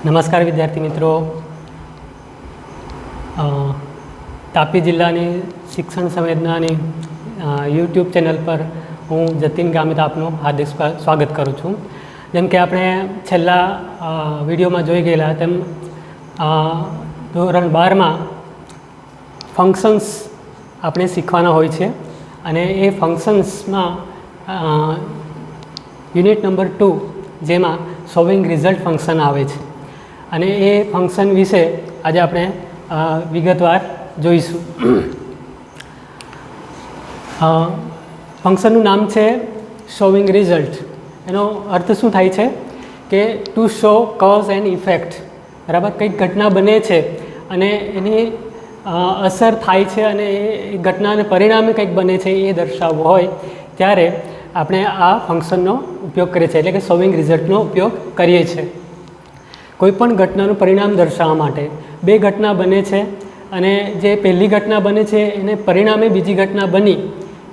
નમસ્કાર વિદ્યાર્થી મિત્રો, તાપી જિલ્લાની શિક્ષણ સંવેદનાની યુટ્યુબ ચેનલ પર હું જતીન ગામિત આપનું હાર્દિક સ્વાગત કરું છું. જેમ કે આપણે છેલ્લા વિડીયોમાં જોઈ ગયેલા તેમ ધોરણ 12માં ફંક્શન્સ આપણે શીખવાના હોય છે અને એ ફંક્શન્સમાં યુનિટ નંબર 2 જેમાં શોવિંગ રિઝલ્ટ ફંક્શન આવે છે અને એ ફંક્શન વિશે આજે આપણે વિગતવાર જોઈશું. ફંક્શનનું નામ છે શોવિંગ રિઝલ્ટ. એનો અર્થ શું થાય છે કે to show cause and effect. બરાબર, કંઈક ઘટના બને છે અને એની અસર થાય છે અને એ ઘટનાને પરિણામે કંઈક બને છે એ દર્શાવવું હોય ત્યારે આપણે આ ફંક્શનનો ઉપયોગ કરીએ છીએ, એટલે કે શોવિંગ રિઝલ્ટનો ઉપયોગ કરીએ છીએ. કોઈપણ ઘટનાનું પરિણામ દર્શાવવા માટે બે ઘટના બને છે અને જે પહેલી ઘટના બને છે એને પરિણામે બીજી ઘટના બની.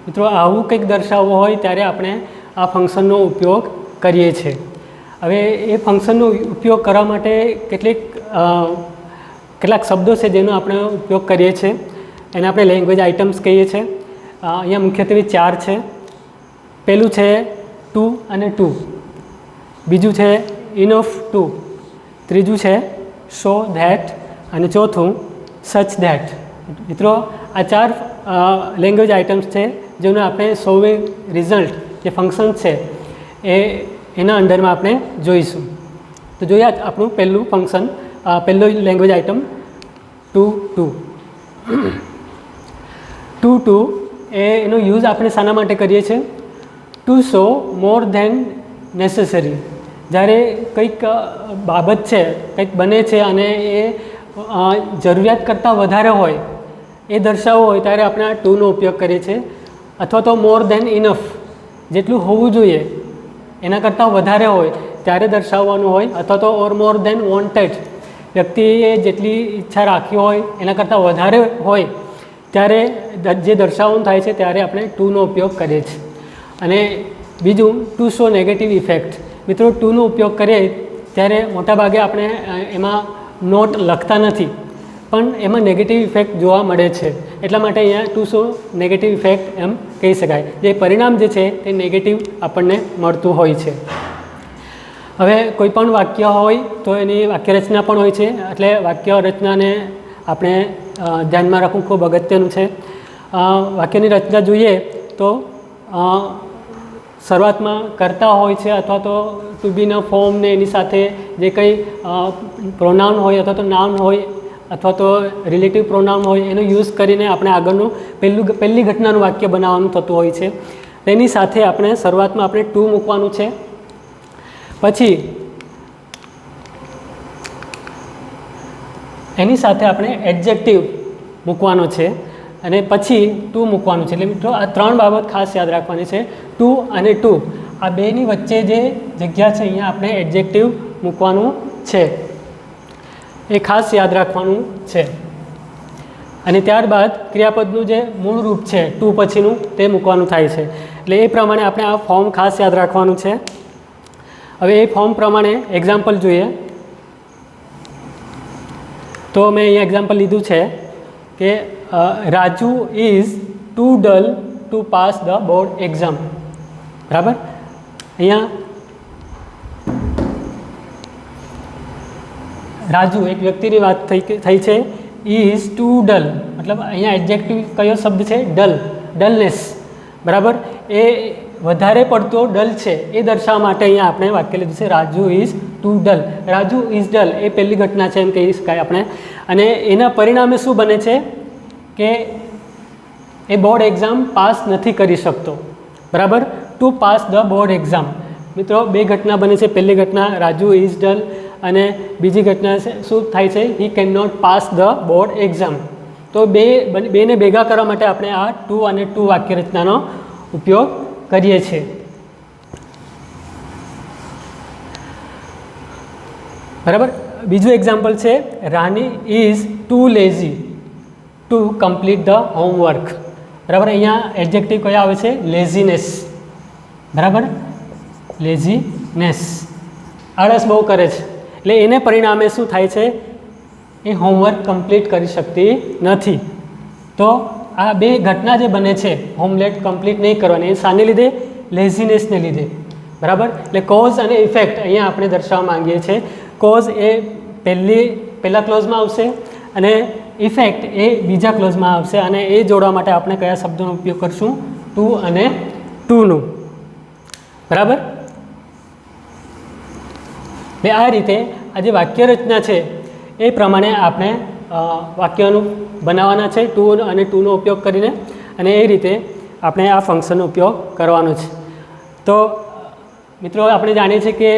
મિત્રો, આવું કંઈક દર્શાવવું હોય ત્યારે આપણે આ ફંક્શનનો ઉપયોગ કરીએ છીએ. હવે એ ફંક્શનનો ઉપયોગ કરવા માટે કેટલાક શબ્દો છે જેનો આપણે ઉપયોગ કરીએ છીએ. એને આપણે લેંગ્વેજ આઇટમ્સ કહીએ છીએ. અહીંયા મુખ્યત્વે 4 છે. પહેલું છે ટુ અને ટુ, બીજું છે ઇનફ ટુ, ત્રીજું છે શો ધેટ અને ચોથું સચ ધેટ. મિત્રો, આ 4 લેંગ્વેજ આઇટમ્સ છે જેનો આપણે શોવિંગ રિઝલ્ટ જે ફંક્શન છે એના અંડરમાં આપણે જોઈશું. તો જોઈએ આપણું પહેલું ફંક્શન, પહેલું language item to to. To to એનો યુઝ આપણે શાના માટે કરીએ છીએ? To show more than necessary. જ્યારે કંઈક બાબત છે, કંઈક બને છે અને એ જરૂરિયાત કરતાં વધારે હોય એ દર્શાવવું હોય ત્યારે આપણે આ ટુનો ઉપયોગ કરીએ છીએ. અથવા તો મોર ધેન ઇનફ, જેટલું હોવું જોઈએ એના કરતાં વધારે હોય ત્યારે દર્શાવવાનું હોય. અથવા તો ઓર મોર ધેન વોન્ટેડ, વ્યક્તિએ જેટલી ઈચ્છા રાખી હોય એના કરતાં વધારે હોય ત્યારે જે દર્શાવવાનું થાય છે ત્યારે આપણે ટુનો ઉપયોગ કરીએ છીએ. અને બીજું ટુ શો નેગેટિવ ઇફેક્ટ. મિત્રો, ટુનો ઉપયોગ કરીએ ત્યારે મોટાભાગે આપણે એમાં નોટ લખતા નથી, પણ એમાં નેગેટિવ ઇફેક્ટ જોવા મળે છે. એટલા માટે અહીંયા ટુ શો નેગેટિવ ઇફેક્ટ એમ કહી શકાય. જે પરિણામ જે છે તે નેગેટિવ આપણને મળતું હોય છે. હવે કોઈ પણ વાક્ય હોય તો એની વાક્ય રચના પણ હોય છે, એટલે વાક્ય રચનાને આપણે ધ્યાનમાં રાખવું ખૂબ અગત્યનું છે. વાક્યની રચના જોઈએ તો શરૂઆતમાં કરતા હોય છે અથવા તો ટુ બીના ફોર્મ ને એની સાથે જે કંઈ પ્રોનાઉન હોય અથવા તો નાઉન હોય અથવા તો રિલેટિવ પ્રોનાઉન હોય એનો યુઝ કરીને આપણે આગળનું પહેલી ઘટનાનું વાક્ય બનાવવાનું થતું હોય છે. તેની સાથે આપણે શરૂઆતમાં આપણે ટુ મૂકવાનું છે, પછી એની સાથે આપણે એડજેક્ટિવ મૂકવાનો છે અને પછી ટુ મૂકવાનું છે. એટલે મિત્રો, આ 3 બાબત ખાસ યાદ રાખવાની છે. ટુ અને ટુ આ બેની વચ્ચે જે જગ્યા છે અહીંયા આપણે એડજેક્ટિવ મૂકવાનું છે, એ ખાસ યાદ રાખવાનું છે. અને ત્યારબાદ ક્રિયાપદનું જે મૂળ રૂપ છે ટુ પછીનું તે મૂકવાનું થાય છે. એટલે એ પ્રમાણે આપણે આ ફોર્મ ખાસ યાદ રાખવાનું છે. હવે એ ફોર્મ પ્રમાણે એક્ઝામ્પલ જોઈએ તો મેં અહીંયા એક્ઝામ્પલ લીધું છે કે Raju is too dull to pass the board exam. બરાબર, અહીંયા રાજુ એક વ્યક્તિની વાત થઈ છે. ઇઝ ટુ ડલ, મતલબ અહીંયા એડજેક્ટિવ કયો શબ્દ છે? ડલ, ડલનેસ. બરાબર, એ વધારે પડતો ડલ છે એ દર્શાવવા માટે અહીંયા આપણે વાક્ય લીધું છે Raju is too dull. Raju is dull એ પહેલી ઘટના છે એમ કહી શકાય આપણે. અને એના પરિણામે શું બને છે કે એ બોર્ડ એક્ઝામ પાસ નથી કરી શકતો. બરાબર, to pass the board exam. મિત્રો, બે ઘટના બને છે. પહેલી ઘટના રાજુ ઇઝ ડલ અને બીજી ઘટના શું થાય છે? He can not pass the board exam. તો બેને ભેગા કરવા માટે આપણે આ ટુ અને ટુ વાક્ય રચનાનો ઉપયોગ કરીએ છીએ. બરાબર, બીજું એક્ઝામ્પલ છે Rani is too lazy to complete the homework. બરાબર, અહીંયા એડજેક્ટિવ કયા આવે છે? લેઝીનેસ. બરાબર, લેઝીનેસ, આળસ બહુ કરે છે એટલે એને પરિણામે શું થાય છે, એ હોમવર્ક કમ્પ્લીટ કરી શકતી નથી. તો આ બે ઘટના જે બને છે હોમવર્ક કમ્પ્લીટ નહીં કરવાની, એ શાને લીધે, લેઝીનેસને લીધે. બરાબર, એટલે કોઝ અને ઇફેક્ટ અહીંયા આપણે દર્શાવવા માંગીએ છીએ. કોઝ એ પહેલા ક્લોઝમાં આવશે અને ઇફેક્ટ એ બીજા ક્લોઝમાં આવશે, અને એ જોડવા માટે આપણે કયા શબ્દોનો ઉપયોગ કરશું, ટુ અને ટુનું. બરાબર, એટલે આ રીતે આ જે વાક્ય રચના છે એ પ્રમાણે આપણે વાક્યોનું બનાવવાના છે ટુ અને ટુનો ઉપયોગ કરીને, અને એ રીતે આપણે આ ફંક્શનનો ઉપયોગ કરવાનો છે. તો મિત્રો આપણે જાણીએ છીએ કે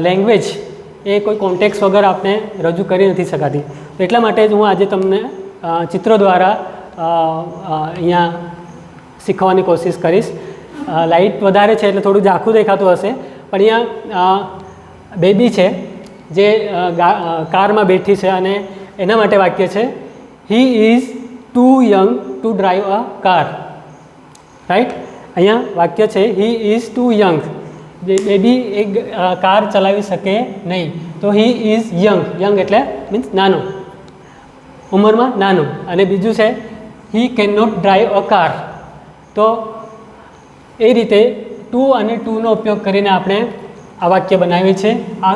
લેંગ્વેજ એ કોઈ કોન્ટેક્સ વગર આપણે રજૂ કરી નથી શકાતી. તો એટલા માટે જ હું આજે તમને ચિત્રો દ્વારા અહીંયા શીખવાની કોશિશ કરીશ. લાઇટ વધારે છે એટલે થોડું ઝાંખું દેખાતું હશે, પણ અહીંયા બેબી છે જે કારમાં બેઠી છે અને એના માટે વાક્ય છે he is too young to drive a car. Right, અહીંયા વાક્ય છે he is too young, baby એક કાર ચલાવી શકે નહીં. તો હી ઇઝ યંગ, યંગ એટલે મીન્સ નાનો, ઉંમરમાં નાનું. અને બીજું છે he can not drive a car. તો એ રીતે ટુ અને ટુનો ઉપયોગ કરીને આપણે આ વાક્ય બનાવીએ છીએ આ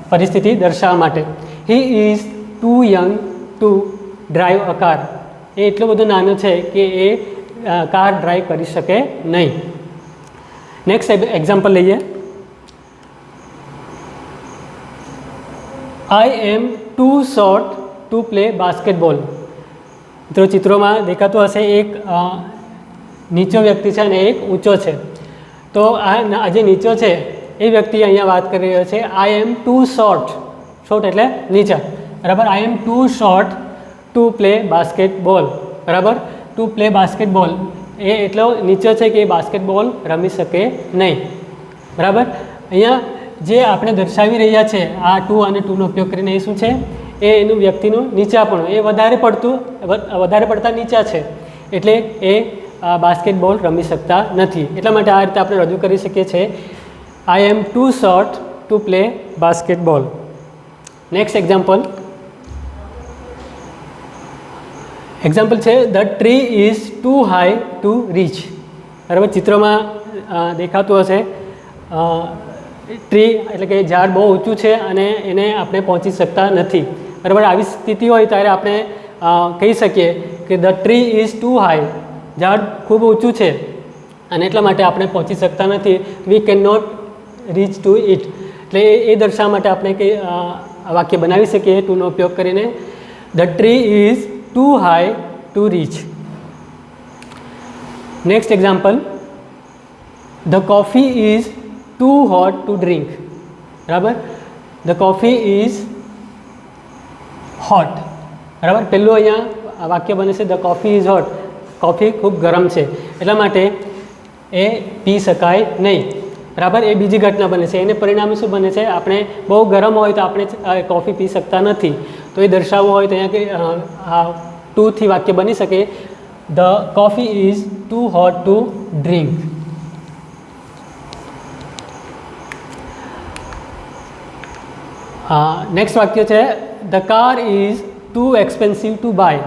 પરિસ્થિતિ દર્શાવવા માટે. He is too young to drive a car. એ એટલો બધો નાનો છે કે એ કાર ડ્રાઈવ કરી શકે નહીં. નેક્સ્ટ એક્ઝામ્પલ લઈએ. I am too short to play basketball. મિત્રો ચિત્રોમાં દેખાતું હશે, એક નીચો વ્યક્તિ છે અને એક ઊંચો છે. તો આ જે નીચો છે એ વ્યક્તિ અહીંયા વાત કરી રહ્યો છે I am too short, short એટલે નીચા. બરાબર, I am too short to play basketball. બરાબર, ટુ પ્લે બાસ્કેટબોલ એ એટલો નીચો છે કે એ બાસ્કેટબોલ રમી શકે નહીં. બરાબર, અહીંયા જે આપણે દર્શાવી રહ્યા છે આ ટુ અને ટુનો ઉપયોગ કરીને એ શું છે, એ એનું વ્યક્તિનું નીચાપણું, એ વધારે પડતા નીચા છે એટલે એ બાસ્કેટબોલ રમી શકતા નથી. એટલા માટે આ રીતે આપણે રજૂ કરી શકીએ છીએ I am too short to play basketball. Next example છે the tree is too high to reach. બરાબર, ચિત્રમાં દેખાતું હશે ટ્રી એટલે કે ઝાડ બહુ ઊંચું છે અને એને આપણે પહોંચી શકતા નથી. બરાબર, આવી સ્થિતિ હોય ત્યારે આપણે કહી શકીએ કે the tree is too high, ઝાડ ખૂબ ઊંચું છે અને એટલા માટે આપણે પહોંચી શકતા નથી. We can not reach to it. એટલે એ દર્શાવવા માટે આપણે કંઈ વાક્ય બનાવી શકીએ ટુનો ઉપયોગ કરીને. The tree is too high to reach. Next example, the coffee is too hot to drink. બરાબર, ધ કોફી ઇઝ હોટ. બરાબર, પહેલું અહીંયા વાક્ય બને છે the coffee is hot, coffee ખૂબ ગરમ છે એટલા માટે એ પી શકાય નહીં. બરાબર, એ બીજી ઘટના બને છે. એને પરિણામે શું બને છે, આપણે બહુ ગરમ હોય તો આપણે કોફી પી શકતા નથી. તો એ દર્શાવવું હોય તો અહીંયા ટુથી વાક્ય બની શકે the coffee is too hot to drink. Next વાક્ય છે the car is too expensive to buy.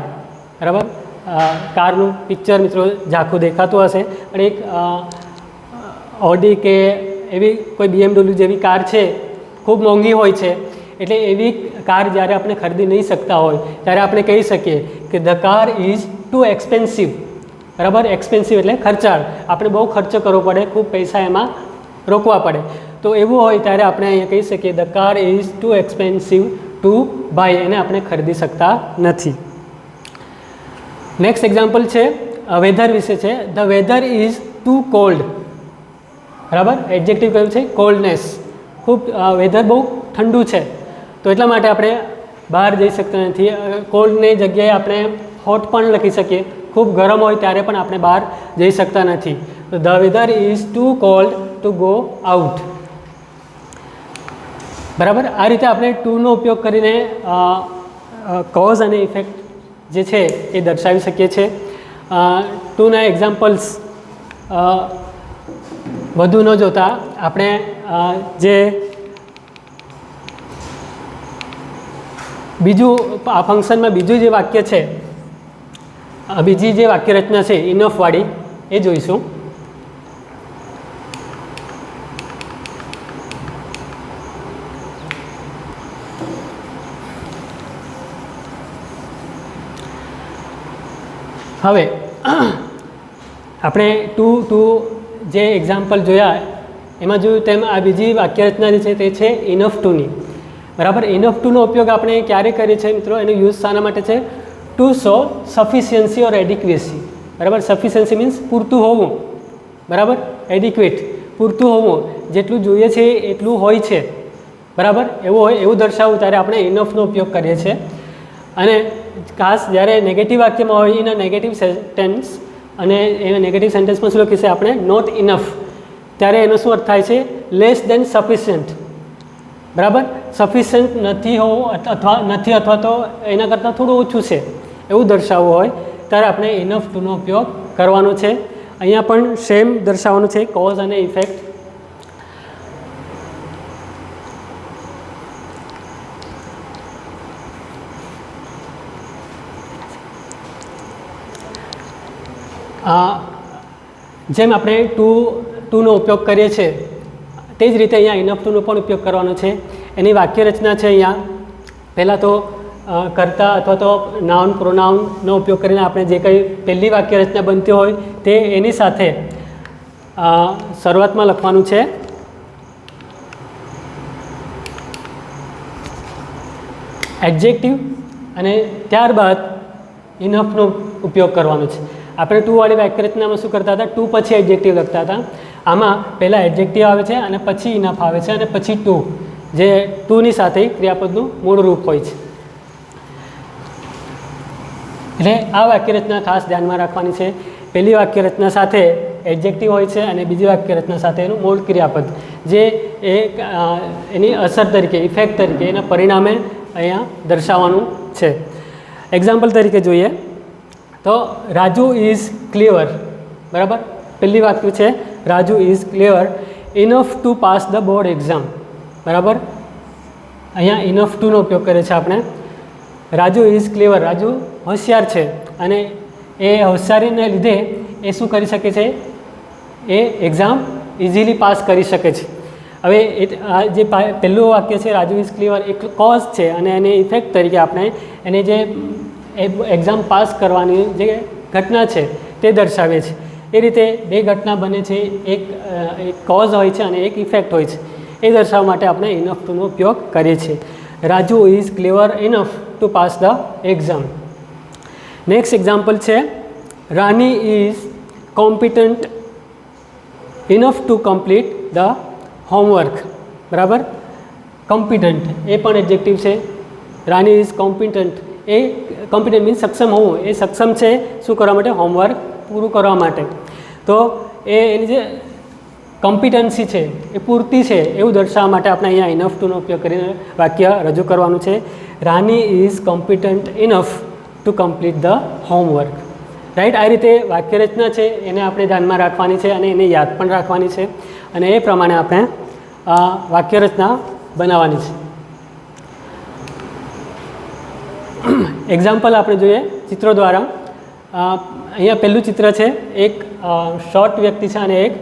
બરાબર, કારનું પિક્ચર મિત્રો ઝાંખું દેખાતું હશે, પણ એક ઓડી કે એવી કોઈ BMW જેવી કાર છે, ખૂબ મોંઘી હોય છે. એટલે એવી કાર જ્યારે આપણે ખરીદી નહીં શકતા હોય ત્યારે આપણે કહી શકીએ કે the car is too expensive. બરાબર, એક્સપેન્સિવ એટલે ખર્ચાળ, આપણે બહુ ખર્ચો કરવો પડે, ખૂબ પૈસા એમાં રોકવા પડે. તો એવું હોય ત્યારે આપણે અહીંયા કહી શકીએ the car is too expensive to buy, એને આપણે ખરીદી શકતા નથી. નેક્સ્ટ એક્ઝામ્પલ છે વેધર વિશે છે. The weather is too cold. બરાબર, એડજેક્ટિવ કયું છે, કોલ્ડનેસ. ખૂબ વેધર બહુ ઠંડુ છે તો એટલા માટે આપણે બહાર જઈ શકતા નથી. કોલ્ડની જગ્યાએ આપણે હોટ પણ લખી શકીએ. ખૂબ ગરમ હોય ત્યારે પણ આપણે બહાર જઈ શકતા નથી. તો the weather is too cold to go out. બરાબર, આ રીતે આપણે ટુનો ઉપયોગ કરીને કોઝ અને ઇફેક્ટ જે છે એ દર્શાવી શકીએ છીએ. ટુના એક્ઝામ્પલ્સ વધુ ન જોતા આપણે જે બીજું આ ફંક્શનમાં બીજું જે વાક્ય છે, બીજી જે વાક્ય રચના છે ઇનફવાળી, એ જોઈશું. હવે આપણે ટુ જે એક્ઝામ્પલ જોયા એમાં જોયું તેમ આ બીજી વાક્ય રચના જે છે તે છે ઇનફ ટુની. બરાબર. ઇનફ ટુનો ઉપયોગ આપણે ક્યારે કરીએ છીએ મિત્રો? એનો યુઝ શાના માટે છે? ટુ શો સફિશિયન્સી ઓર એડિક્વેસી. બરાબર. સફિશિયન્સી મીન્સ પૂરતું હોવું. બરાબર. એડિક્વેટ પૂરતું હોવું, જેટલું જોઈએ છે એટલું હોય છે. બરાબર. એવું દર્શાવવું ત્યારે આપણે ઇનફનો ઉપયોગ કરીએ છીએ. અને ખાસ જ્યારે નેગેટિવ વાક્યમાં હોય એના નેગેટિવ સેન્ટેન્સ, અને એ નેગેટિવ સેન્ટેન્સમાં શું લખીએ છીએ આપણે? Not enough. ત્યારે એનો શું અર્થ થાય છે? Less than sufficient. બરાબર. સફિશિયન્ટ નથી હોવું અથવા તો એના કરતાં થોડું ઓછું છે એવું દર્શાવવું હોય ત્યારે આપણે ઇનફ ટુનો ઉપયોગ કરવાનો છે. અહીંયા પણ સેમ દર્શાવવાનું છે, કોઝ અને ઇફેક્ટ. જેમ આપણે ટુનો ઉપયોગ કરીએ છીએ તે જ રીતે અહીંયા ઇનફ ટુનો પણ ઉપયોગ કરવાનો છે. એની વાક્ય રચના છે અહીંયા પહેલાં તો કર્તા અથવા તો નાઉન પ્રોનાઉનનો ઉપયોગ કરીને આપણે જે કંઈ પહેલી વાક્ય રચના બનતી હોય તે એની સાથે શરૂઆતમાં લખવાનું છે એડજેક્ટિવ, અને ત્યારબાદ ઇનફનો ઉપયોગ કરવાનો છે. આપણે ટુવાળી વાક્ય રચનામાં શું કરતા હતા? ટુ પછી એડજેક્ટિવ લખતા હતા. આમાં પહેલાં એડજેક્ટિવ આવે છે અને પછી ઇનફ આવે છે અને પછી ટુ, જે ટુની સાથે ક્રિયાપદનું મૂળ રૂપ હોય છે. એટલે આ વાક્ય રચના ખાસ ધ્યાનમાં રાખવાની છે. પહેલી વાક્ય રચના સાથે એડજેક્ટિવ હોય છે અને બીજી વાક્ય રચના સાથે એનું મૂળ ક્રિયાપદ, જે એની અસર તરીકે, ઇફેક્ટ તરીકે, એના પરિણામે અહીંયા દર્શાવવાનું છે. એક્ઝામ્પલ તરીકે જોઈએ તો રાજુ ઇઝ ક્લેવર. બરાબર. પહેલી વાક્ય છે Raju is clever enough to pass the board exam. બરાબર. અહીંયા ઇનફ ટુનો ઉપયોગ કરે છે આપણે. રાજુ ઇઝ ક્લેવર, રાજુ હોશિયાર છે અને એ હોશિયારીને લીધે એ શું કરી શકે છે? એ એક્ઝામ ઇઝીલી પાસ કરી શકે છે. હવે આ જે પહેલું વાક્ય છે રાજુ ઇઝ ક્લેવર, એક કોઝ છે અને એની ઇફેક્ટ તરીકે આપણે એને જે એક્ઝામ પાસ કરવાની જે ઘટના છે તે દર્શાવે છે. એ રીતે બે ઘટના બને છે, એક કોઝ હોય છે અને એક ઇફેક્ટ હોય છે. એ દર્શાવવા માટે આપણે ઇનફ ટુનો ઉપયોગ કરીએ છીએ. Raju is clever enough to pass the exam. Next example છે Rani is competent enough to complete the homework. બરાબર. કોમ્પિટન્ટ એ પણ એડજેક્ટિવ છે. રાની ઇઝ કોમ્પિટન્ટ, એ કોમ્પિટન્ટ મીન્સ સક્ષમ હોવું, એ સક્ષમ છે શું કરવા માટે? હોમવર્ક પૂરું કરવા માટે. તો એની જે કોમ્પિટન્સી છે એ પૂરતી છે એવું દર્શાવવા માટે આપણે અહીંયા ઇનફ ટુનો ઉપયોગ કરીને વાક્ય રજૂ કરવાનું છે. Rani is competent enough to complete the homework. Right. આ રીતે વાક્ય રચના છે એને આપણે ધ્યાનમાં રાખવાની છે અને એને યાદ પણ રાખવાની છે, અને એ પ્રમાણે આપણે વાક્ય રચના બનાવવાની છે. એક્ઝામ્પલ આપણે જોઈએ ચિત્રો દ્વારા. અહીંયા પહેલું ચિત્ર છે એક શોર્ટ વ્યક્તિ છે અને એક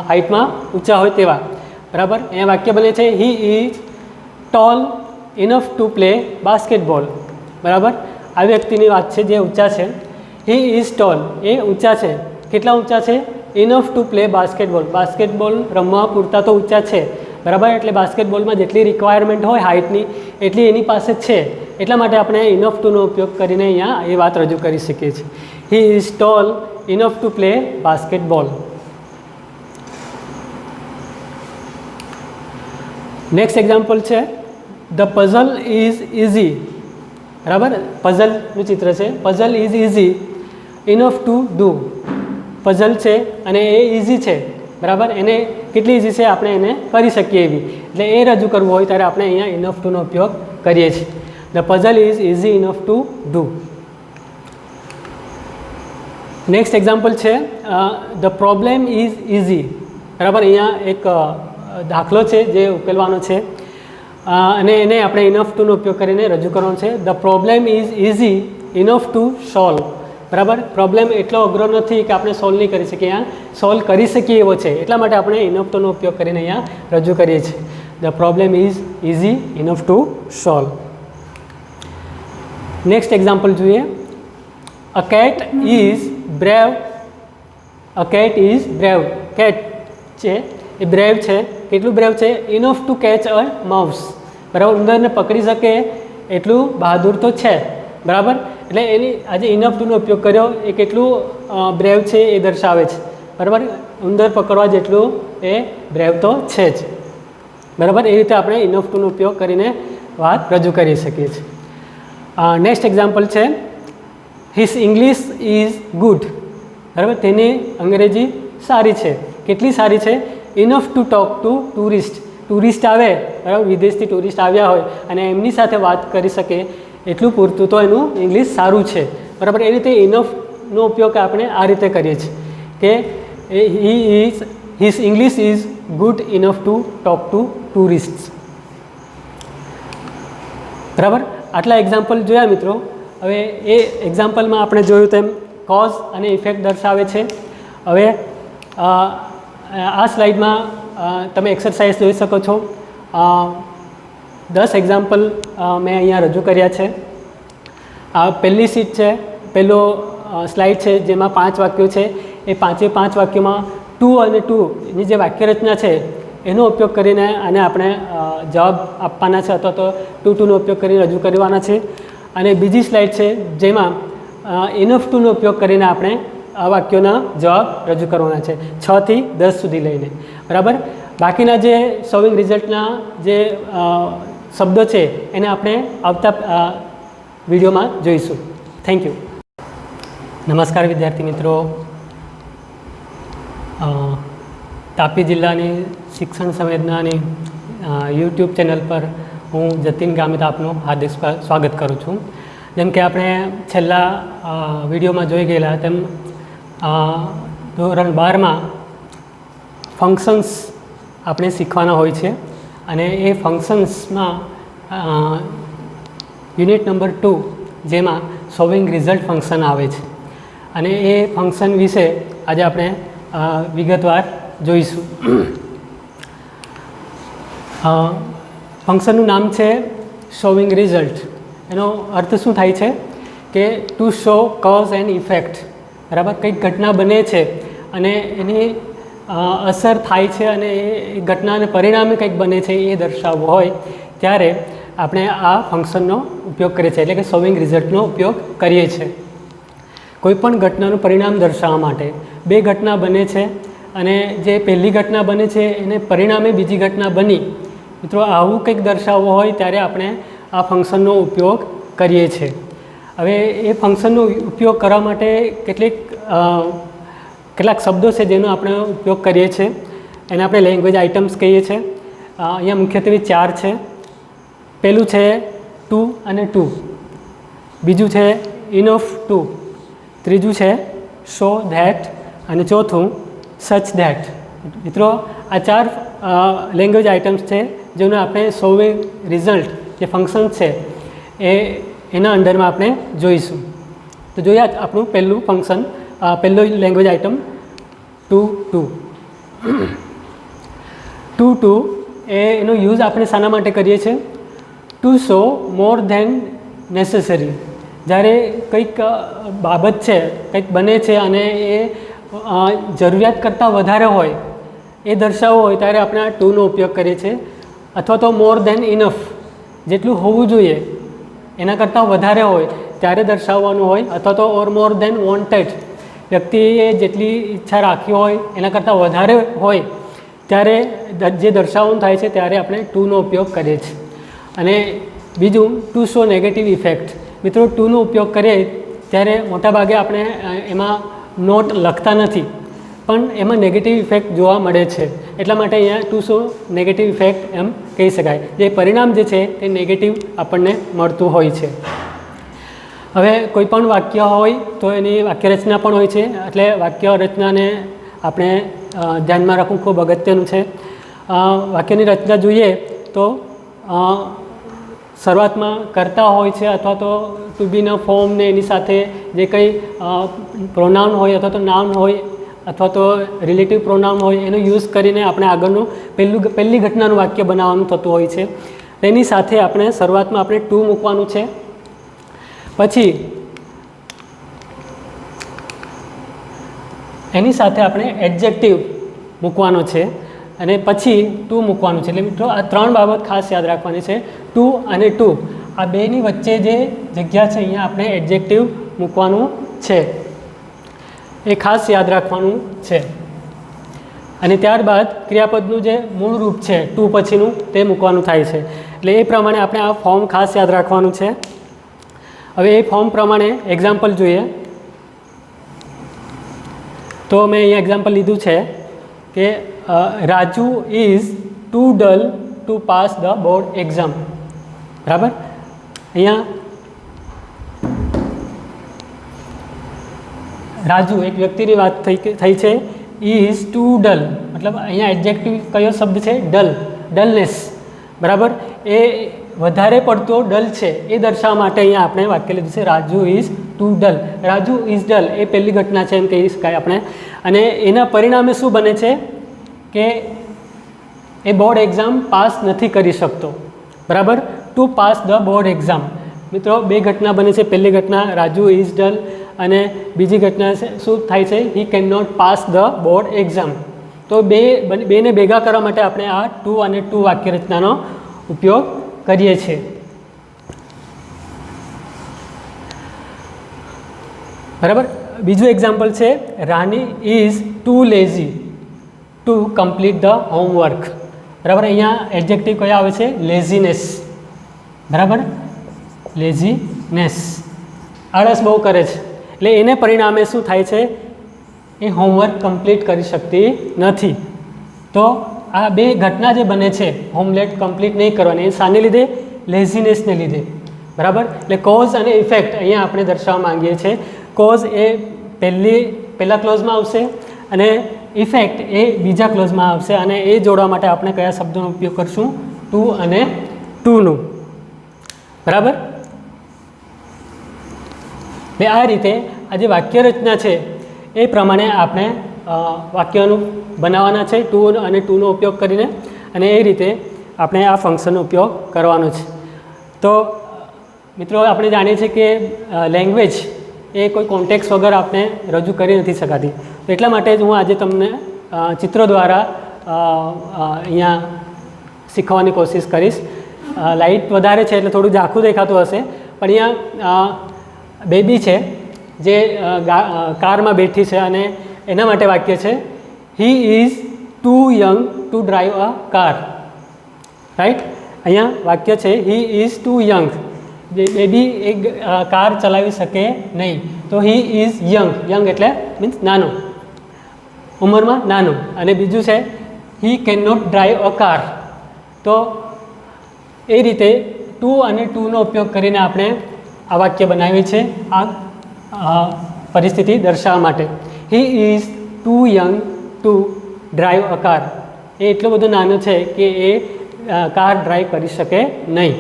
હાઇટમાં ઊંચા હોય તેવા. બરાબર. અહીંયા વાક્ય બને છે he is tall enough to play basketball. બરાબર. આ વ્યક્તિની વાત છે જે ઊંચા છે. હી ઇઝ ટોલ, એ ઊંચા છે. કેટલા ઊંચા છે? Enough two play basketball. Basketball રમવા પૂરતા તો ઊંચા છે. બરાબર. એટલે બાસ્કેટબોલમાં જેટલી રિક્વાયરમેન્ટ હોય હાઇટની એટલી એની પાસે છે. એટલા માટે આપણે ઇનફ ટુનો ઉપયોગ કરીને અહીંયા એ વાત રજૂ કરી શકીએ છીએ. He is tall enough to play basketball. Next example છે ધ પઝલ ઇઝ ઇઝી. બરાબર. પઝલનું ચિત્ર છે. Puzzle is easy enough to do. Puzzle છે અને એ ઇઝી છે. બરાબર. એને કેટલી ઇઝી છે આપણે એને કરી શકીએ એવી, એટલે એ રજૂ કરવું હોય ત્યારે આપણે અહીંયા ઇનફ ટુનો ઉપયોગ કરીએ છીએ. The puzzle is easy enough to do. Next example છે ધ પ્રોબ્લેમ ઇઝ ઇઝી. બરાબર. અહીંયા એક દાખલો છે જે ઉકેલવાનો છે. અને એને આપણે ઇનફ ટુનો ઉપયોગ કરીને રજૂ કરવાનો છે. The problem is easy enough to solve. બરાબર, પ્રોબ્લેમ એટલો અઘરો નથી કે આપણે સોલ્વ નહીં કરી શકીએ, અહીંયા સોલ્વ કરી શકીએ એવો છે, એટલા માટે આપણે ઇનફ ટુનો ઉપયોગ કરીને અહીંયા રજૂ કરીએ છીએ. The problem is easy enough to solve. Next example જોઈએ. A cat is brave. A cat is brave. Cat છે એ બ્રેવ છે. કેટલું બ્રેવ છે? Enough to catch a mouse. બરાબર, ઉંદરને પકડી શકે એટલું બહાદુર તો છે. બરાબર, એટલે એની આજે ઇનફ ટુનો ઉપયોગ કર્યો એ કેટલું બ્રેવ છે એ દર્શાવે છે. બરાબર, ઉંદર પકડવા જેટલું એ બ્રેવ તો છે જ. બરાબર, એ રીતે આપણે ઇનફ ટુનો ઉપયોગ કરીને વાત રજૂ કરી શકીએ છીએ. નેક્સ્ટ એક્ઝામ્પલ છે હિઝ ઇંગ્લિશ ઇઝ ગુડ. બરાબર, તેની અંગ્રેજી સારી છે. કેટલી સારી છે? Enough to talk to tourist. Tourist આવે, બરાબર, વિદેશથી ટુરિસ્ટ આવ્યા હોય અને એમની સાથે વાત કરી શકે એટલું પૂરતું તો એનું ઇંગ્લિશ સારું છે. બરાબર, એ રીતે ઇનફનો ઉપયોગ આપણે આ રીતે કરીએ છીએ કે his English is good enough to talk to tourist. બરાબર, આટલા એક્ઝામ્પલ જોયા મિત્રો. હવે એ એક્ઝામ્પલમાં આપણે જોયું તેમ કોઝ અને ઇફેક્ટ દર્શાવે છે. હવે આ સ્લાઇડમાં તમે એક્સરસાઇઝ જોઈ શકો છો. 10 એક્ઝામ્પલ મેં અહીંયા રજૂ કર્યા છે. આ પહેલી શીટ છે, પહેલો સ્લાઇડ છે જેમાં 5 વાક્યો છે. એ 5 વાક્યોમાં ટુ અને ટુની જે વાક્યરચના છે એનો ઉપયોગ કરીને આને આપણે જવાબ આપવાના છે અથવા તો ટુનો ઉપયોગ કરીને રજૂ કરવાના છે. અને બીજી સ્લાઇડ છે જેમાં ઇનફ ટુનો ઉપયોગ કરીને આપણે આ વાક્યોના જવાબ રજૂ કરવાના છે 6 થી 10 સુધી લઈને. બરાબર, બાકીના જે સોલ્વિંગ રિઝલ્ટના જે શબ્દો છે એને આપણે આવતા વિડીયોમાં જોઈશું. Thank you. નમસ્કાર વિદ્યાર્થી મિત્રો. તાપી જિલ્લાની શિક્ષણ સંવેદનાની યુટ્યુબ ચેનલ પર હું જતીન ગામિત આપનું હાર્દિક સ્વાગત કરું છું. જેમ કે આપણે છેલ્લા વિડીયોમાં જોઈ ગયેલા તેમ ધોરણ 12માં ફંક્શન્સ આપણે શીખવાના હોય છે અને એ ફંક્શન્સમાં યુનિટ નંબર 2 જેમાં સોલ્વિંગ રિઝલ્ટ ફંક્શન આવે છે અને એ ફંક્શન વિશે આજે આપણે વિગતવાર જોઈશું. ફંક્શનનું નામ છે શોવિંગ રિઝલ્ટ. એનો અર્થ શું થાય છે કે to show cause and effect. બરાબર, કંઈક ઘટના બને છે અને એની અસર થાય છે અને એ ઘટનાને પરિણામે કંઈક બને છે એ દર્શાવવું હોય ત્યારે આપણે આ ફંક્શનનો ઉપયોગ કરીએ છીએ, એટલે કે શોવિંગ રિઝલ્ટનો ઉપયોગ કરીએ છીએ. કોઈપણ ઘટનાનું પરિણામ દર્શાવવા માટે 2 ઘટના બને છે અને જે પહેલી ઘટના બને છે એને પરિણામે બીજી ઘટના બની. મિત્રો, આવું કંઈક દર્શાવવું હોય ત્યારે આપણે આ ફંક્શનનો ઉપયોગ કરીએ છીએ. હવે એ ફંક્શનનો ઉપયોગ કરવા માટે કેટલાક શબ્દો છે જેનો આપણે ઉપયોગ કરીએ છીએ. એને આપણે લેંગ્વેજ આઇટમ્સ કહીએ છીએ. અહીંયા મુખ્યત્વે 4 છે. પહેલું છે ટુ અને ટુ, બીજું છે ઇનફ ટુ, ત્રીજું છે સો ધેટ અને ચોથું સચ ધેટ. મિત્રો, આ 4 લેંગ્વેજ આઇટમ્સ છે જેનો આપણે સોલ્વિંગ રિઝલ્ટ જે ફંક્શન છે એના અંડરમાં આપણે જોઈશું. તો જોઈએ આપણું પહેલું ફંક્શન, પહેલું લેંગ્વેજ આઇટમ ટુ. ટુ એનો યુઝ આપણે શાના માટે કરીએ છીએ? To show more than necessary. જ્યારે કંઈક બાબત છે, કંઈક બને છે અને એ જરૂરિયાત કરતાં વધારે હોય એ દર્શાવવો હોય ત્યારે આપણે આ ટુનો ઉપયોગ કરીએ છીએ. અથવા તો મોર ધેન ઇનફ, જેટલું હોવું જોઈએ એના કરતાં વધારે હોય ત્યારે દર્શાવવાનું હોય. અથવા તો ઓર મોર ધેન વોન્ટેડ, વ્યક્તિએ જેટલી ઈચ્છા રાખી હોય એના કરતાં વધારે હોય ત્યારે જે દર્શાવવાનું થાય છે ત્યારે આપણે ટુનો ઉપયોગ કરીએ છીએ. અને બીજું ટુ શો નેગેટિવ ઇફેક્ટ. મિત્રો, ટુનો ઉપયોગ કરીએ ત્યારે મોટાભાગે આપણે એમાં નોટ લખતા નથી પણ એમાં નેગેટિવ ઇફેક્ટ જોવા મળે છે. એટલા માટે અહીંયા ટુ શો નેગેટિવ ઇફેક્ટ એમ કહી શકાય. જે પરિણામ જે છે તે નેગેટિવ આપણને મળતું હોય છે. હવે કોઈ પણ વાક્ય હોય તો એની વાક્યરચના પણ હોય છે, એટલે વાક્ય રચનાને આપણે ધ્યાનમાં રાખવું ખૂબ અગત્યનું છે. વાક્યની રચના જોઈએ તો શરૂઆતમાં કરતા હોય છે, અથવા તો ટુ બીના ફોર્મ ને એની સાથે જે કંઈ પ્રોનાઉન હોય અથવા તો નાઉન હોય અથવા તો રિલેટિવ પ્રોનાઉન હોય એનો યુઝ કરીને આપણે આગળનું પહેલી ઘટનાનું વાક્ય બનાવવાનું થતું હોય છે. તેની સાથે આપણે શરૂઆતમાં આપણે ટુ મૂકવાનું છે, પછી એની સાથે આપણે એડજેક્ટિવ મૂકવાનો છે અને પછી ટુ મૂકવાનું છે. એટલે મિત્રો આ 3 બાબત ખાસ યાદ રાખવાની છે. ટુ અને ટુ આ બેની વચ્ચે જે જગ્યા છે અહીંયા આપણે એડજેક્ટિવ મૂકવાનું છે, એ ખાસ યાદ રાખવાનું છે. અને ત્યારબાદ ક્રિયાપદનું જે મૂળ રૂપ છે ટુ પછીનું તે મૂકવાનું થાય છે. એટલે એ પ્રમાણે આપણે આ ફોર્મ ખાસ યાદ રાખવાનું છે. હવે એ ફોર્મ પ્રમાણે એક્ઝામ્પલ જોઈએ તો મેં અહીંયા એક્ઝામ્પલ લીધું છે કે Raju is too dull to pass the board exam. બરાબર, અહીંયા રાજુ એક વ્યક્તિની વાત થઈ છે. ઇઝ ટુ ડલ મતલબ અહીંયા એડજેક્ટિવ કયો શબ્દ છે? ડલ, ડલનેસ. બરાબર, એ વધારે પડતો ડલ છે એ દર્શાવવા માટે અહીંયા આપણે વાક્ય લીધું છે Raju is too dull. Raju is dull એ પહેલી ઘટના છે એમ કહી શકાય આપણે. અને એના પરિણામે શું બને છે કે એ બોર્ડ એક્ઝામ પાસ નથી કરી શકતો. બરાબર, to pass the board exam. મિત્રો 2 ઘટના બને છે. પહેલી ઘટના રાજુ ઇઝ ડલ અને બીજી ઘટના શું થાય છે? He can not pass the board exam. તો બેને ભેગા કરવા માટે આપણે આ ટુ અને ટુ વાક્ય રચનાનો ઉપયોગ કરીએ છીએ. બરાબર, બીજું એક્ઝામ્પલ છે Rani is too lazy to complete the homework. બરાબર, અહીંયા એડજેક્ટિવ કયા આવે છે? લેઝીનેસ. બરાબર, લેઝીનેસ, આળસ બહુ કરે છે એટલે એને પરિણામે શું થાય છે? એ હોમવર્ક કમ્પ્લીટ કરી શકતી નથી. તો આ 2 ઘટના જે બને છે હોમવર્ક કમ્પ્લીટ નહીં કરવાની, એ શાને લીધે? લેઝીનેસને લીધે. બરાબર, એટલે કોઝ અને ઇફેક્ટ અહીંયા આપણે દર્શાવવા માંગીએ છીએ. કોઝ એ પહેલા ક્લોઝમાં આવશે અને ઇફેક્ટ એ બીજા ક્લોઝમાં આવશે, અને એ જોડવા માટે આપણે કયા શબ્દોનો ઉપયોગ કરશું? ટુ અને ટુનું. બરાબર, એટલે આ રીતે આ જે વાક્ય રચના છે એ પ્રમાણે આપણે વાક્યોનું બનાવવાના છે ટુ અને ટુનો ઉપયોગ કરીને, અને એ રીતે આપણે આ ફંક્શનનો ઉપયોગ કરવાનો છે. તો મિત્રો આપણે જાણીએ છીએ કે લેંગ્વેજ એ કોઈ કોન્ટેક્સ વગર આપણે રજૂ કરી નથી શકાતી. તો એટલા માટે જ હું આજે તમને ચિત્રો દ્વારા અહીંયા શીખવાની કોશિશ કરીશ. લાઇટ વધારે છે એટલે થોડું ઝાંખું દેખાતું હશે, પણ અહીંયા બેબી છે જે કારમાં બેઠી છે અને એના માટે વાક્ય છે he is too young to drive a car. Right, અહીંયા વાક્ય છે he is too young. Baby એક કાર ચલાવી શકે નહીં, તો હી ઇઝ યંગ. યંગ એટલે મીન્સ નાનો, ઉંમરમાં નાનો. અને બીજું છે he can not drive a car. તો એ રીતે ટુ અને ટુનો ઉપયોગ કરીને આપણે આ વાક્ય બનાવીએ છીએ આ પરિસ્થિતિ દર્શાવવા માટે. He is too young to drive a car. એ એટલો બધો નાનો છે કે એ કાર ડ્રાઈવ કરી શકે નહીં.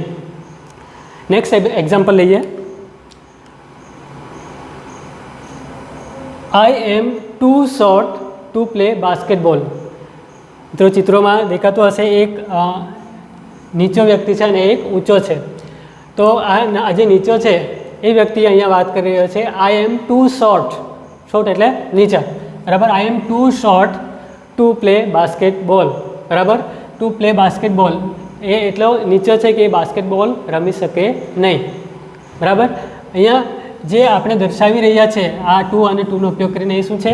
નેક્સ્ટ એક્ઝામ્પલ લઈએ. I am too short to play basketball. મિત્રો ચિત્રોમાં દેખાતું હશે, એક નીચો વ્યક્તિ છે અને એક ઊંચો છે. તો આ જે નીચો છે એ વ્યક્તિ અહીંયા વાત કરી રહ્યો છે I am too short. Short એટલે નીચા. બરાબર, I am too short to play basketball. બરાબર, ટુ પ્લે બાસ્કેટબોલ એ એટલો નીચો છે કે એ બાસ્કેટબોલ રમી શકે નહીં. બરાબર, અહીંયા જે આપણે દર્શાવી રહ્યા છે આ ટુ અને ટુનો ઉપયોગ કરીને એ શું છે?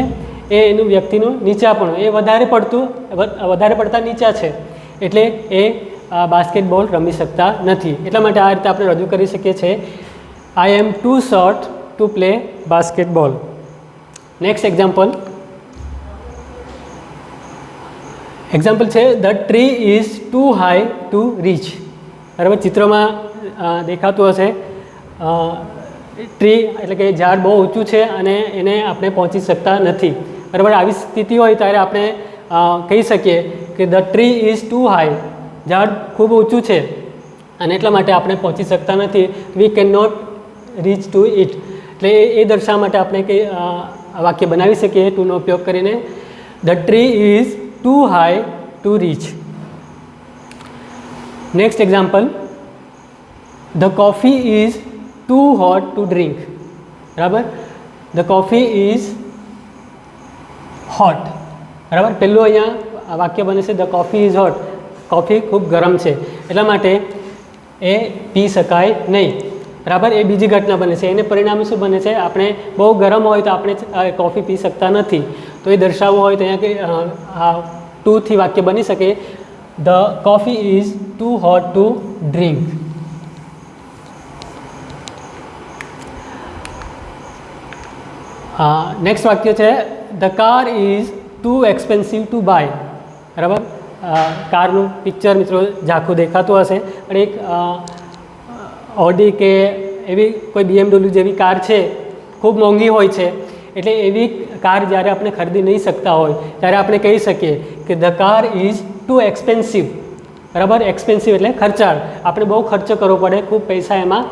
એ એનું વ્યક્તિનું નીચાપણું, એ વધારે પડતા નીચા છે એટલે એ બાસ્કેટબોલ રમી શકતા નથી. એટલા માટે આ રીતે આપણે રજૂ કરી શકીએ છીએ I am too short to play basketball. Next example છે the tree is too high to reach. બરાબર, ચિત્રમાં દેખાતું હશે ટ્રી એટલે કે ઝાડ બહુ ઊંચું છે અને એને આપણે પહોંચી શકતા નથી. બરાબર, આવી સ્થિતિ હોય ત્યારે આપણે કહી શકીએ કે the tree is too high. ઝાડ ખૂબ ઊંચું છે અને એટલા માટે આપણે પહોંચી શકતા નથી. We can not reach to it. એટલે એ દર્શાવવા માટે આપણે કંઈ વાક્ય બનાવી શકીએ ટુનો ઉપયોગ કરીને. The tree is too high to reach. Next example, the coffee is too hot to drink. બરાબર, ધ કોફી ઇઝ હોટ. બરાબર, પહેલું અહીંયા વાક્ય બને છે the coffee is hot. Coffee ખૂબ ગરમ છે એટલા માટે એ પી શકાય નહીં. બરાબર, એ બીજી ઘટના બને છે. એને પરિણામે શું બને છે, આપણે બહુ ગરમ હોય તો આપણે કોફી પી શકતા નથી. તો એ દર્શાવવું હોય તો અહીંયા ટુથી વાક્ય બની શકે, the coffee is too hot to drink. Next વાક્ય છે the car is too expensive to buy. બરાબર, કારનું પિક્ચર મિત્રો ઝાંખું દેખાતું હશે, અને એક ઓડી કે એવી કોઈ BMW જેવી કાર છે, ખૂબ મોંઘી હોય છે. એટલે એવી કાર જ્યારે આપણે ખરીદી નહીં શકતા હોય ત્યારે આપણે કહી શકીએ કે the car is too expensive. બરાબર, એક્સપેન્સિવ એટલે ખર્ચાળ, આપણે બહુ ખર્ચો કરવો પડે, ખૂબ પૈસા એમાં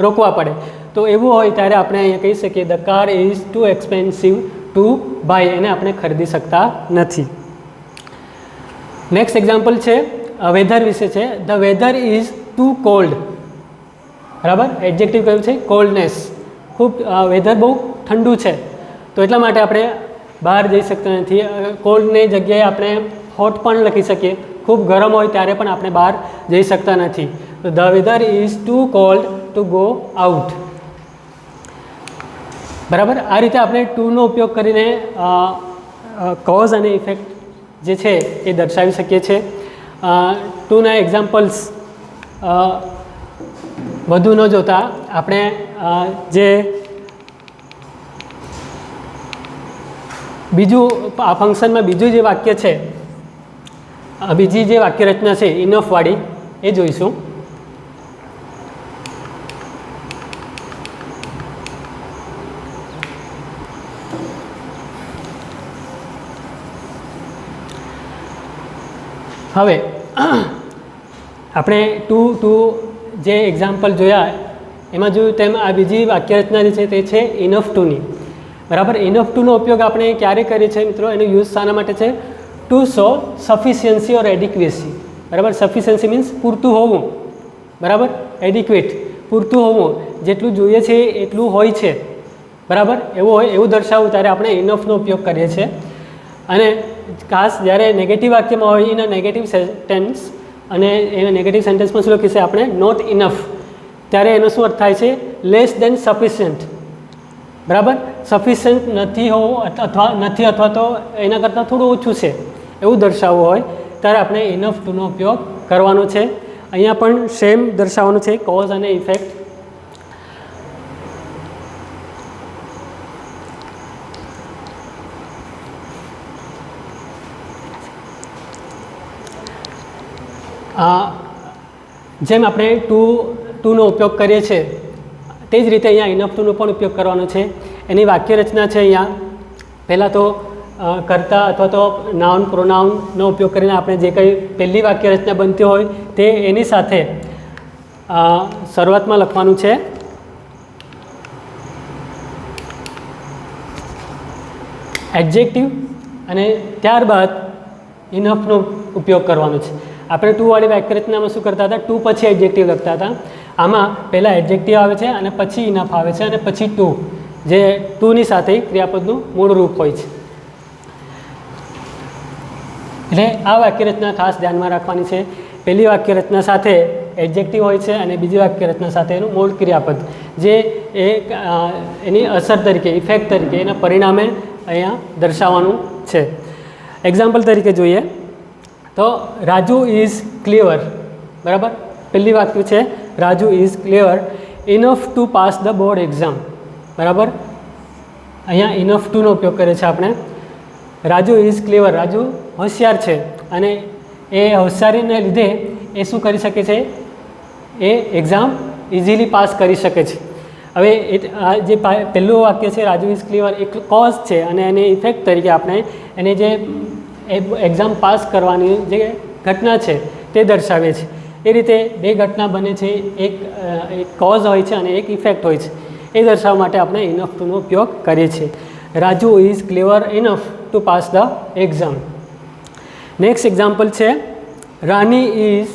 રોકવા પડે. તો એવું હોય ત્યારે આપણે અહીંયા કહી શકીએ the car is too expensive to buy. એને આપણે ખરીદી શકતા નથી. નેક્સ્ટ એક્ઝામ્પલ છે વેધર વિશે છે. The weather is too cold. બરાબર, એડજેક્ટિવ કયું છે, કોલ્ડનેસ. ખૂબ વેધર બહુ ઠંડુ છે તો એટલા માટે આપણે બહાર જઈ શકતા નથી. કોલ્ડની જગ્યાએ આપણે હોટ પણ લખી શકીએ. ખૂબ ગરમ હોય ત્યારે પણ આપણે બહાર જઈ શકતા નથી. તો the weather is too cold to go out. બરાબર, આ રીતે આપણે ટુનો ઉપયોગ કરીને કોઝ અને ઇફેક્ટ જે છે એ દર્શાવી શકીએ છીએ. ટુના એક્ઝામ્પલ્સ વધુ ન જોતા આપણે જે બીજું આ ફંક્શનમાં બીજું જે વાક્ય છે, બીજી જે વાક્ય રચના છે ઇનફવાળી, એ જોઈશું. હવે આપણે ટુ જે એક્ઝામ્પલ જોયા એમાં જોયું તેમ આ બીજી વાક્યરચના જે છે તે છે ઇનફ ટુની. બરાબર, ઇનફ ટુનો ઉપયોગ આપણે ક્યારે કરીએ છીએ મિત્રો, એનો યુઝ શાના માટે છે, ટુ શો સફિશિયન્સી ઓર એડિક્વેસી. બરાબર, સફિશિયન્સી મીન્સ પૂરતું હોવું. બરાબર, એડિક્વેટ પૂરતું હોવું, જેટલું જોઈએ છે એટલું હોય છે. બરાબર, એવું દર્શાવવું ત્યારે આપણે ઇનફનો ઉપયોગ કરીએ છીએ. અને ખાસ જ્યારે નેગેટિવ વાક્યમાં હોય એના નેગેટિવ સેન્ટેન્સ, અને એ નેગેટિવ સેન્ટેન્સમાં શું લખીએ છીએ આપણે, નોટ ઇનફ, ત્યારે એનો શું અર્થ થાય છે, લેસ દેન સફિશિયન્ટ. બરાબર, સફિશિયન્ટ નથી હોવું અથવા તો એના કરતાં થોડું ઓછું છે એવું દર્શાવવું હોય ત્યારે આપણે ઇનફ ટુનો ઉપયોગ કરવાનો છે. અહીંયા પણ સેમ દર્શાવવાનું છે, કોઝ અને ઇફેક્ટ. જેમ આપણે ટુનો ઉપયોગ કરીએ છીએ તે જ રીતે અહીંયા ઇનફ ટુનો પણ ઉપયોગ કરવાનો છે. એની વાક્ય રચના છે અહીંયા પહેલાં તો કર્તા અથવા તો નાઉન પ્રોનાઉનનો ઉપયોગ કરીને આપણે જે કંઈ પહેલી વાક્ય રચના બનતી હોય તે એની સાથે શરૂઆતમાં લખવાનું છે એડજેક્ટિવ, અને ત્યારબાદ ઇનફનો ઉપયોગ કરવાનો છે. આપણે ટુવાળી વાક્યરચનામાં શું કરતા હતા, ટુ પછી એડજેક્ટિવ લખતા હતા. આમાં પહેલાં એડજેક્ટિવ આવે છે અને પછી ઇનફ આવે છે અને પછી ટુ, જે ટુની સાથે ક્રિયાપદનું મૂળ રૂપ હોય છે. એટલે આ વાક્યરચના ખાસ ધ્યાનમાં રાખવાની છે. પહેલી વાક્યરચના સાથે એડજેક્ટિવ હોય છે અને બીજી વાક્યરચના સાથે એનું મૂળ ક્રિયાપદ, જે એની અસર તરીકે, ઇફેક્ટ તરીકે, એના પરિણામે અહીંયા દર્શાવવાનું છે. એક્ઝામ્પલ તરીકે જોઈએ તો રાજુ ઇઝ ક્લેવર. બરાબર, પહેલી વાક્ય છે Raju is clever enough to pass the board exam. બરાબર, અહીંયા ઇનફ ટુનો ઉપયોગ કરે છે આપણે. રાજુ ઇઝ ક્લેવર, રાજુ હોશિયાર છે અને એ હોશિયારીને લીધે એ શું કરી શકે છે, એ એક્ઝામ ઇઝીલી પાસ કરી શકે છે. હવે આ જે પહેલું વાક્ય છે રાજુ ઇઝ ક્લેવર, એક કોઝ છે અને એની ઇફેક્ટ તરીકે આપણે એને જે એક્ઝામ પાસ કરવાની જે ઘટના છે તે દર્શાવે છે. એ રીતે બે ઘટના બને છે, એક કોઝ હોય છે અને એક ઇફેક્ટ હોય છે, એ દર્શાવવા માટે આપણે ઇનફ ટુનો ઉપયોગ કરીએ છીએ. Raju is clever enough to pass the exam. Next example છે Rani is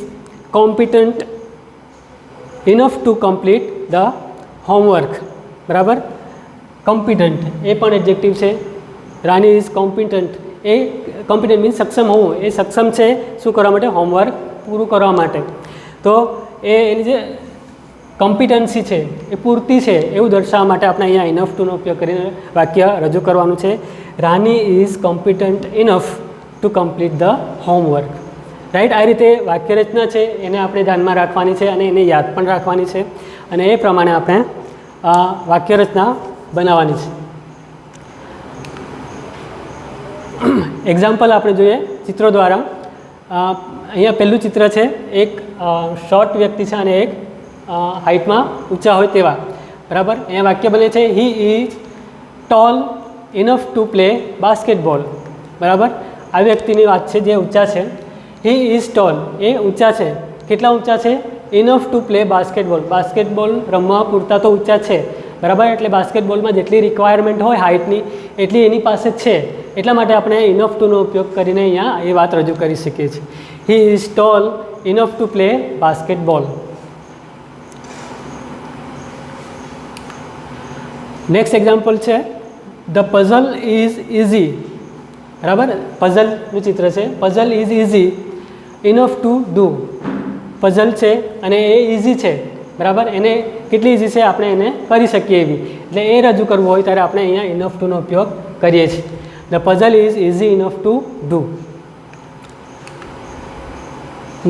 competent enough to complete the homework. બરાબર, કોમ્પિટન્ટ એ પણ એડજેક્ટિવ છે. રાની ઇઝ કોમ્પિટન્ટ, એ કોમ્પિટન્ટ મીન્સ સક્ષમ હોવું, એ સક્ષમ છે શું કરવા માટે? હોમવર્ક પૂરું કરવા માટે. તો એની જે કોમ્પિટન્સી છે એ પૂરતી છે એવું દર્શાવવા માટે આપણે અહીંયા ઇનફ ટુનો ઉપયોગ કરીને વાક્ય રજૂ કરવાનું છે. Rani is competent enough to complete the homework. Right, આ રીતે વાક્ય રચના છે એને આપણે ધ્યાનમાં રાખવાની છે અને એને યાદ પણ રાખવાની છે અને એ પ્રમાણે આપણે વાક્ય રચના બનાવવાની છે. એક્ઝામ્પલ આપણે જોઈએ ચિત્રો દ્વારા. અહીંયા પહેલું ચિત્ર છે, એક શોર્ટ વ્યક્તિ છે અને એક હાઇટમાં ઊંચા હોય તેવા. બરાબર, અહીંયા વાક્ય બને છે he is tall enough to play basketball. બરાબર, આ વ્યક્તિની વાત છે જે ઊંચા છે. હી ઇઝ ટોલ, એ ઊંચા છે. કેટલા ઊંચા છે? Enough two play basketball, basketball રમવા પૂરતા તો ઊંચા છે. બરાબર, એટલે બાસ્કેટબોલમાં જેટલી રિક્વાયરમેન્ટ હોય હાઇટની એટલી એની પાસે છે. એટલા માટે આપણે ઇનફ ટુનો ઉપયોગ કરીને અહીંયા એ વાત રજૂ કરી શકીએ છીએ. He is tall enough to play basketball. Next example છે ધ પઝલ ઇઝ ઇઝી. બરાબર, પઝલનું ચિત્ર છે. Puzzle is easy enough to do. Puzzle છે અને એ ઇઝી છે. બરાબર, એને કેટલી ઇઝી છે આપણે એને કરી શકીએ એવી, એટલે એ રજૂ કરવું હોય ત્યારે આપણે અહીંયા ઇનફ ટુનો ઉપયોગ કરીએ છીએ. The puzzle is easy enough to do.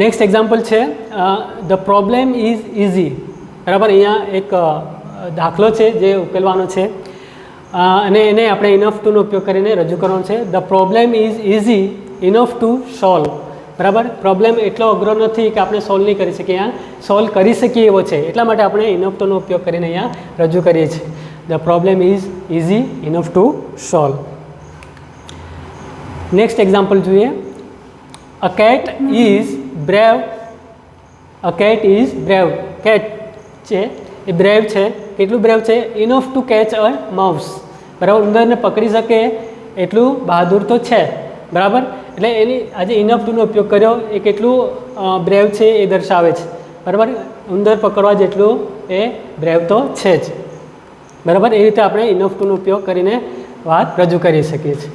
Next example છે ધ પ્રોબ્લેમ ઇઝ ઇઝી. બરાબર, અહીંયા એક દાખલો છે જે ઉકેલવાનો છે અને એને આપણે ઇનફ ટુનો ઉપયોગ કરીને રજૂ કરવાનો છે. The problem is easy enough to solve. બરાબર, પ્રોબ્લેમ એટલો અઘરો નથી કે આપણે સોલ્વ નહીં કરી શકીએ, અહીંયા સોલ્વ કરી શકીએ એવો છે. એટલા માટે આપણે ઇનફ ટુનો ઉપયોગ કરીને અહીંયા રજૂ કરીએ છીએ. The problem is easy enough to solve. Next example જોઈએ. A cat is brave. A cat is brave. Cat છે એ બ્રેવ છે. કેટલું બ્રેવ છે? Enough to catch a mouse. બરાબર, ઉંદરને પકડી શકે એટલું બહાદુર તો છે. બરાબર, એટલે એની આજે ઇનફ ટુનો ઉપયોગ કર્યો એ કેટલું બ્રેવ છે એ દર્શાવે છે. બરાબર, ઉંદર પકડવા જેટલું એ બ્રેવ તો છે જ. બરાબર, એ રીતે આપણે ઇનફ ટુનો ઉપયોગ કરીને વાત રજૂ કરી શકીએ છીએ.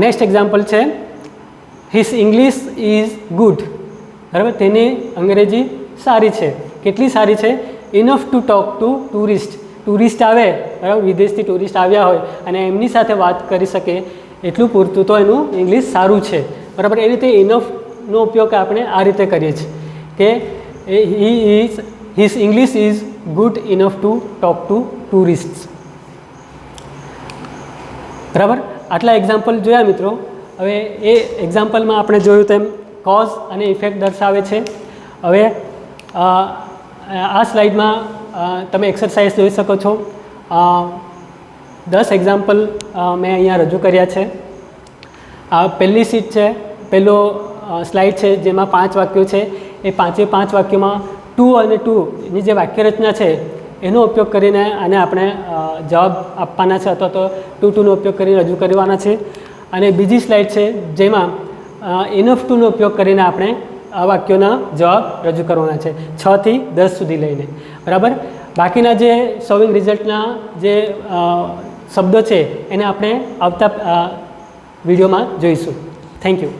નેક્સ્ટ એક્ઝામ્પલ છે હિઝ ઇંગ્લિશ ઇઝ ગુડ. બરાબર, તેની અંગ્રેજી સારી છે. કેટલી સારી છે? Enough to talk to tourist. Tourist આવે, બરાબર, વિદેશથી ટુરિસ્ટ આવ્યા હોય અને એમની સાથે વાત કરી શકે એટલું પૂરતું તો એનું ઇંગ્લિશ સારું છે. બરાબર, એ રીતે ઇનફનો ઉપયોગ આપણે આ રીતે કરીએ છીએ કે his English is good enough to talk to tourist. બરાબર, આટલા એક્ઝામ્પલ જોયા મિત્રો. હવે એ એક્ઝામ્પલમાં આપણે જોયું તેમ કોઝ અને ઇફેક્ટ દર્શાવે છે. હવે આ સ્લાઇડમાં તમે એક્સરસાઇઝ જોઈ શકો છો. 10 એક્ઝામ્પલ મેં અહીંયા રજૂ કર્યા છે. આ પહેલી શીટ છે, પહેલો સ્લાઇડ છે જેમાં 5 વાક્યો છે. એ 5 વાક્યોમાં ટુ અને ટુની જે વાક્ય રચના છે એનો ઉપયોગ કરીને આને આપણે જવાબ આપવાના છે અથવા તો ટુનો ઉપયોગ કરીને રજૂ કરવાના છે. અને બીજી સ્લાઇડ છે જેમાં ઇનફ ટુનો ઉપયોગ કરીને આપણે આ વાક્યોના જવાબ રજૂ કરવાના છે 6 થી 10 સુધી લઈને. બરાબર, બાકીના જે સોલ્વિંગ રિઝલ્ટના જે શબ્દો છે એને આપણે આવતા વિડીયોમાં જોઈશું. Thank you.